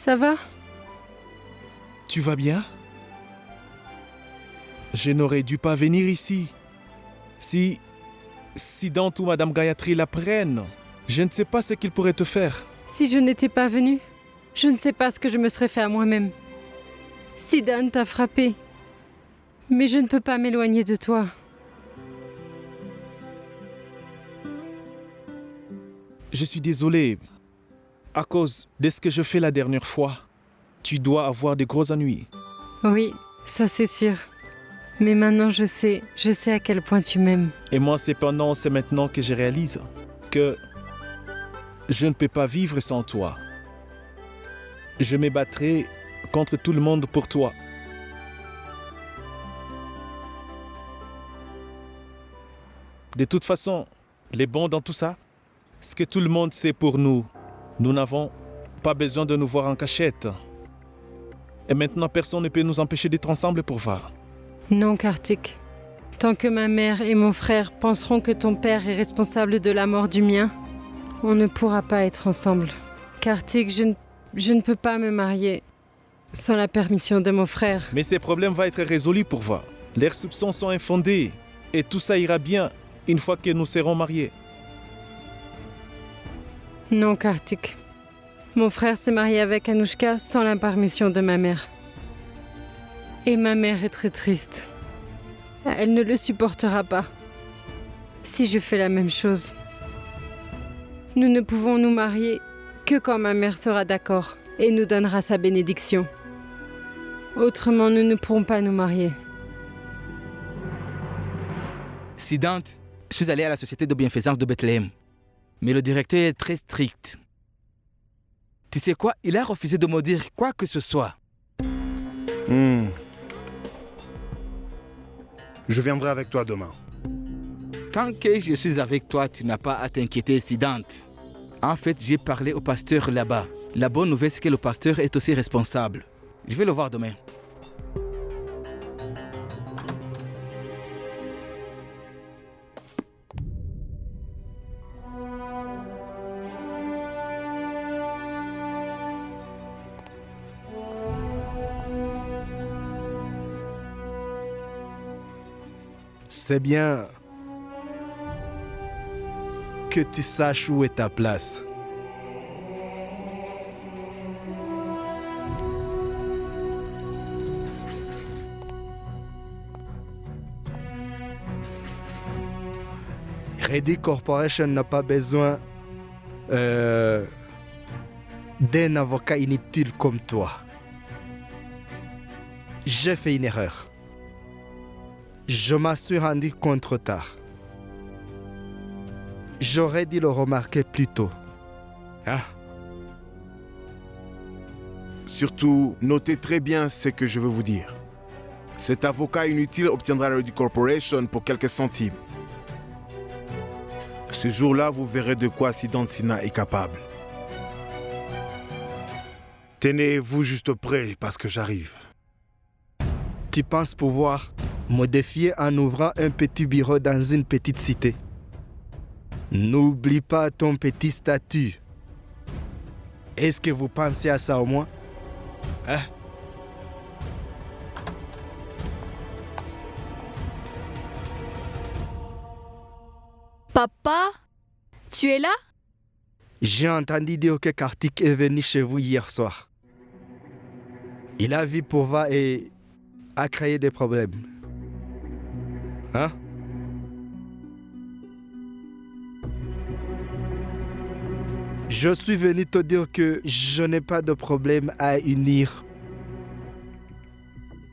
Ça va? Tu vas bien? Je n'aurais dû pas venir ici. Si Dante ou Madame Gayatri l'apprennent, je ne sais pas ce qu'ils pourraient te faire. Si je n'étais pas venue, je ne sais pas ce que je me serais fait à moi-même. Siddhant t'a frappé. Mais je ne peux pas m'éloigner de toi. Je suis désolé. À cause de ce que je fais la dernière fois, tu dois avoir des gros ennuis. Oui, ça c'est sûr. Mais maintenant je sais à quel point tu m'aimes. Et moi, c'est maintenant que je réalise que je ne peux pas vivre sans toi. Je me battrai contre tout le monde pour toi. De toute façon, les bons dans tout ça, ce que tout le monde sait pour nous, nous n'avons pas besoin de nous voir en cachette. Et maintenant, personne ne peut nous empêcher d'être ensemble pour voir. Non, Kartik. Tant que ma mère et mon frère penseront que ton père est responsable de la mort du mien, on ne pourra pas être ensemble. Kartik, je ne peux pas me marier sans la permission de mon frère. Mais ces problèmes vont être résolus pour voir. Leurs soupçons sont infondés et tout ça ira bien une fois que nous serons mariés. Non, Kartik. Mon frère s'est marié avec Anushka sans la permission de ma mère. Et ma mère est très triste. Elle ne le supportera pas. Si je fais la même chose. Nous ne pouvons nous marier que quand ma mère sera d'accord et nous donnera sa bénédiction. Autrement, nous ne pourrons pas nous marier. Siddhant, je suis allé à la société de bienfaisance de Bethléem. Mais le directeur est très strict. Tu sais quoi? Il a refusé de me dire quoi que ce soit. Je viendrai avec toi demain. Tant que je suis avec toi, tu n'as pas à t'inquiéter, Siddhant. En fait, j'ai parlé au pasteur là-bas. La bonne nouvelle, c'est que le pasteur est aussi responsable. Je vais le voir demain. C'est bien que tu saches où est ta place. Reddy Corporation n'a pas besoin d'un avocat inutile comme toi. J'ai fait une erreur. Je m'en suis rendu compte trop tard. J'aurais dû le remarquer plus tôt. Hein? Surtout, notez très bien ce que je veux vous dire. Cet avocat inutile obtiendra la Reddy Corporation pour quelques centimes. Ce jour-là, vous verrez de quoi Siddhant Sinha est capable. Tenez-vous juste prêt parce que j'arrive. Tu penses pouvoir me défier en ouvrant un petit bureau dans une petite cité? N'oublie pas ton petit statut. Est-ce que vous pensez à ça au moins? Hein? Papa, tu es là? J'ai entendu dire que Kartik est venu chez vous hier soir. Il a vu Purva et a créé des problèmes. Hein? Je suis venu te dire que je n'ai pas de problème à unir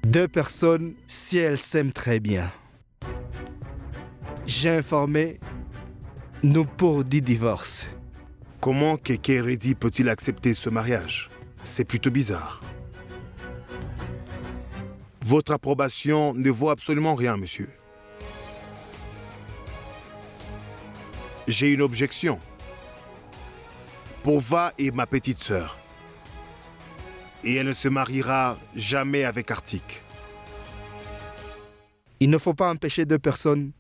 deux personnes si elles s'aiment très bien. J'ai informé nous pour du divorce. Comment Keke Reddy peut-il accepter ce mariage? C'est plutôt bizarre. Votre approbation ne vaut absolument rien, monsieur. J'ai une objection. Purva est ma petite sœur. Et elle ne se mariera jamais avec Kartik. Il ne faut pas empêcher deux personnes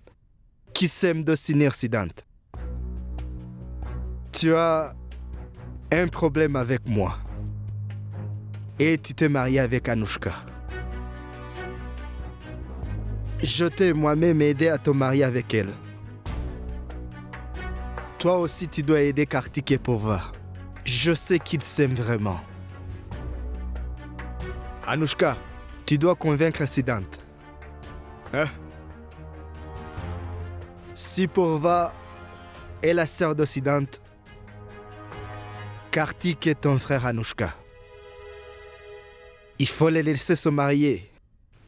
qui s'aiment de s'unir, Siddhant. Tu as un problème avec moi. et tu t'es marié avec Anushka. Je t'ai moi-même aidé à te marier avec elle. Toi aussi, tu dois aider Kartik et Purva. Je sais qu'ils s'aiment vraiment. Anushka, tu dois convaincre Siddhant. Hein? Si Purva est la sœur de Siddhant, Kartik est ton frère Anushka. Il faut les laisser se marier.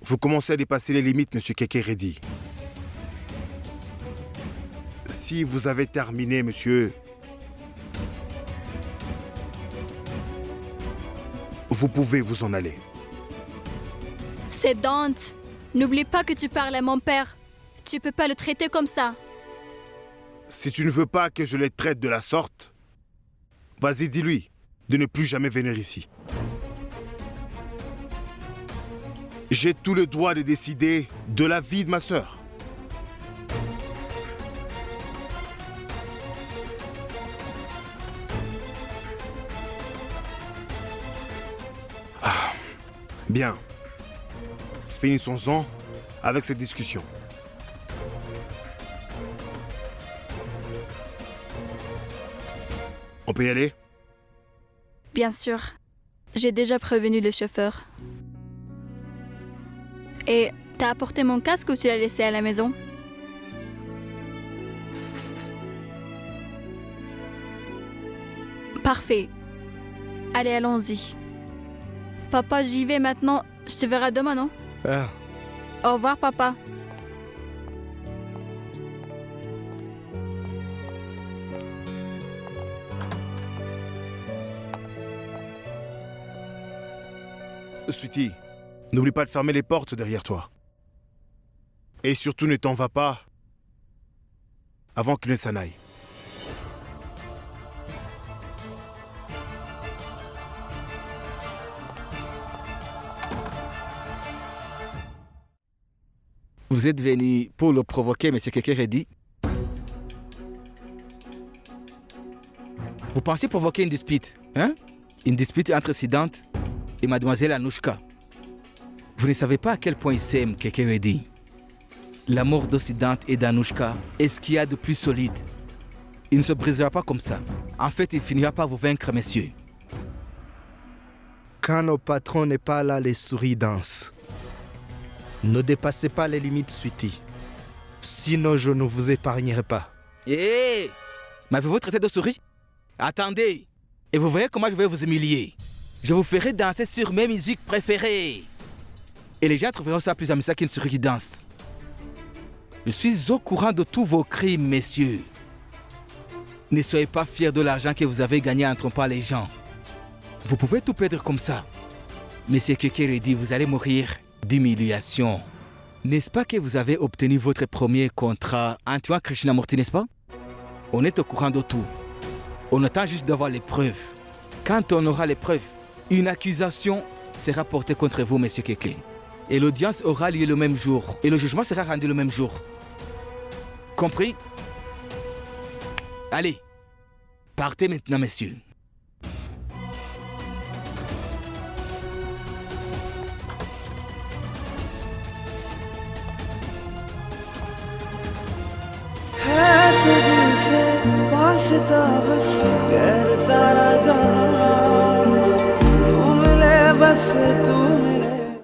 Vous commencez à dépasser les limites, monsieur Keke Reddy. Si vous avez terminé, monsieur, vous pouvez vous en aller. C'est Dante. N'oublie pas que tu parles à mon père. Tu peux pas le traiter comme ça. Si tu ne veux pas que je les traite de la sorte, vas-y, dis-lui de ne plus jamais venir ici. J'ai tout le droit de décider de la vie de ma sœur. Bien. Finissons-en avec cette discussion. On peut y aller? Bien sûr. J'ai déjà prévenu le chauffeur. Et t'as apporté mon casque ou tu l'as laissé à la maison? Parfait. Allez, allons-y. Papa, j'y vais maintenant. Je te verrai demain, non? Ah. Au revoir, papa. Sweetie, n'oublie pas de fermer les portes derrière toi. Et surtout, ne t'en va pas avant qu'il ne s'en aille. Vous êtes venu pour le provoquer, M. Keke Reddy. Vous pensez provoquer une dispute, hein? Une dispute entre Siddhant et mademoiselle Anushka. Vous ne savez pas à quel point ils s'aiment, Keke Reddy. L'amour de Siddhant et d'Anushka est ce qu'il y a de plus solide. Il ne se brisera pas comme ça. En fait, il finira par vous vaincre, messieurs. Quand nos patrons n'est pas là, les souris dansent. Ne dépassez pas les limites, Sweetie. Sinon, je ne vous épargnerai pas. Hé! M'avez-vous traité de souris? Attendez! Et vous voyez comment je vais vous humilier. Je vous ferai danser sur mes musiques préférées. Et les gens trouveront ça plus amusant qu'une souris qui danse. Je suis au courant de tous vos crimes, messieurs. Ne soyez pas fiers de l'argent que vous avez gagné en trompant les gens. Vous pouvez tout perdre comme ça. Monsieur Keke Reddy, vous allez mourir d'humiliation. N'est-ce pas que vous avez obtenu votre premier contrat en tuant Krishnamurti, n'est-ce pas? On est au courant de tout. On attend juste d'avoir les preuves. Quand on aura les preuves, une accusation sera portée contre vous, monsieur Keke. Et l'audience aura lieu le même jour. Et le jugement sera rendu le même jour. Compris? Allez, partez maintenant, messieurs. तुझसे वास्ता बस गैर सारा जहां तू मिले बस